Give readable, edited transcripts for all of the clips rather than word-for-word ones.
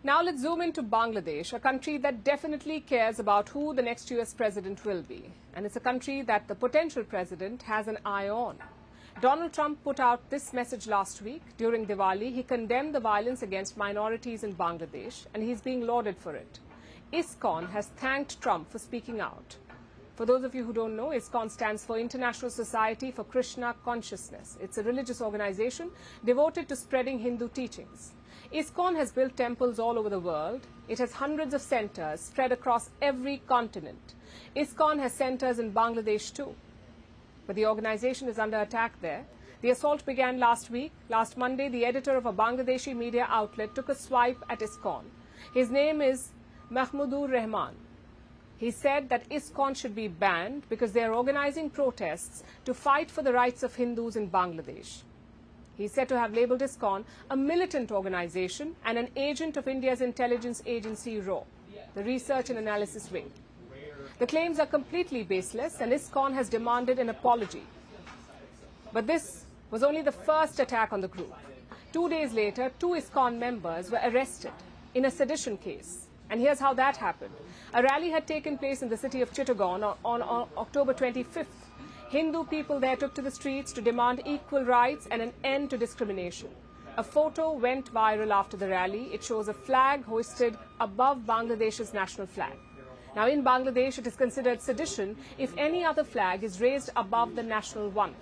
Now let's zoom into Bangladesh, a country that definitely cares about who the next US president will be. And it's a country that the potential president has an eye on. Donald Trump put out this message last week. During Diwali, he condemned the violence against minorities in Bangladesh, and he's being lauded for it. ISKCON has thanked Trump for speaking out. For those of you who don't know, ISKCON stands for International Society for Krishna Consciousness. It's a religious organization devoted to spreading Hindu teachings. ISKCON has built temples all over the world. It has hundreds of centers spread across every continent. ISKCON has centers in Bangladesh too. But the organization is under attack there. The assault began last week. Last Monday, the editor of a Bangladeshi media outlet took a swipe at ISKCON. His name is Mahmoudur Rahman. He said that ISKCON should be banned because they are organizing protests to fight for the rights of Hindus in Bangladesh. He is said to have labeled ISKCON a militant organization and an agent of India's intelligence agency RAW, the Research and Analysis Wing. The claims are completely baseless, and ISKCON has demanded an apology. But this was only the first attack on the group. 2 days later, 2 ISKCON members were arrested in a sedition case. And here's how that happened. A rally had taken place in the city of Chittagong on October 25th. Hindu people there took to the streets to demand equal rights and an end to discrimination. A photo went viral after the rally. It shows a flag hoisted above Bangladesh's national flag. Now, in Bangladesh, it is considered sedition if any other flag is raised above the national one.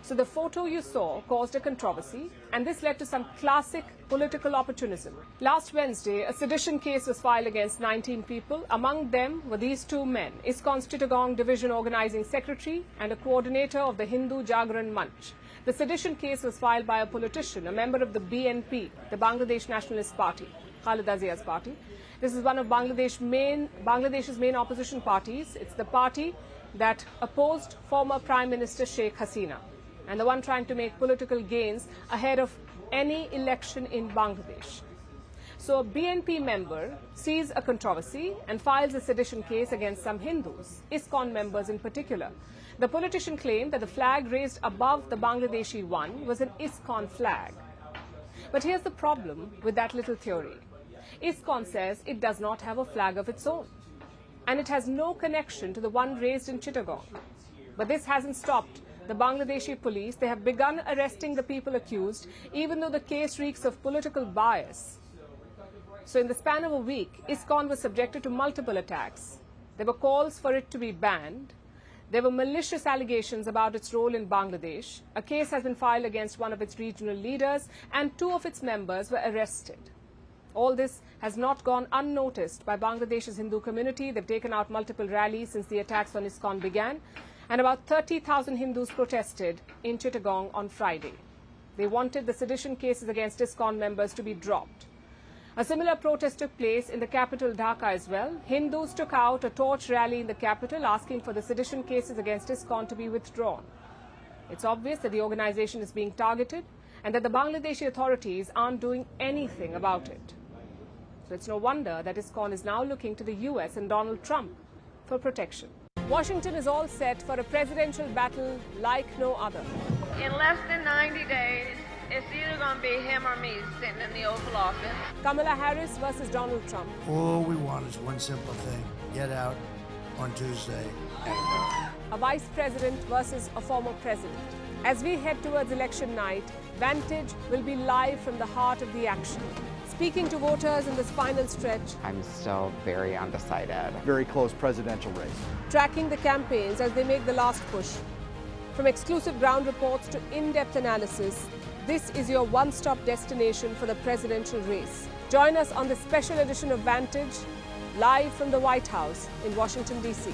So the photo you saw caused a controversy, and this led to some classic political opportunism. Last Wednesday, a sedition case was filed against 19 people. Among them were these 2 men, ISKCON's Chittagong Division Organizing Secretary and a coordinator of the Hindu Jagran Manch. The sedition case was filed by a politician, a member of the BNP, the Bangladesh Nationalist Party, Khaleda Zia's party. This is one of Bangladesh's main opposition parties. It's the party that opposed former Prime Minister Sheikh Hasina, and the one trying to make political gains ahead of any election in Bangladesh. So a BNP member sees a controversy and files a sedition case against some Hindus, ISKCON members in particular. The politician claimed that the flag raised above the Bangladeshi one was an ISKCON flag. But here's the problem with that little theory. ISKCON says it does not have a flag of its own, and it has no connection to the one raised in Chittagong. But this hasn't stopped the Bangladeshi police. They have begun arresting the people accused, even though the case reeks of political bias. So in the span of a week, ISKCON was subjected to multiple attacks. There were calls for it to be banned. There were malicious allegations about its role in Bangladesh. A case has been filed against one of its regional leaders, and 2 of its members were arrested. All this has not gone unnoticed by Bangladesh's Hindu community. They've taken out multiple rallies since the attacks on ISKCON began. And about 30,000 Hindus protested in Chittagong on Friday. They wanted the sedition cases against ISKCON members to be dropped. A similar protest took place in the capital Dhaka as well. Hindus took out a torch rally in the capital asking for the sedition cases against ISKCON to be withdrawn. It's obvious that the organization is being targeted and that the Bangladeshi authorities aren't doing anything about it. So it's no wonder that ISKCON is now looking to the US and Donald Trump for protection. Washington is all set for a presidential battle like no other. In less than 90 days, it's either going to be him or me sitting in the Oval Office. Kamala Harris versus Donald Trump. All we want is one simple thing: get out on Tuesday. A vice president versus a former president. As we head towards election night, Vantage will be live from the heart of the action. Speaking to voters in this final stretch, I'm still very undecided. Very close presidential race. Tracking the campaigns as they make the last push. From exclusive ground reports to in-depth analysis, this is your one-stop destination for the presidential race. Join us on this special edition of Vantage, live from the White House in Washington, D.C.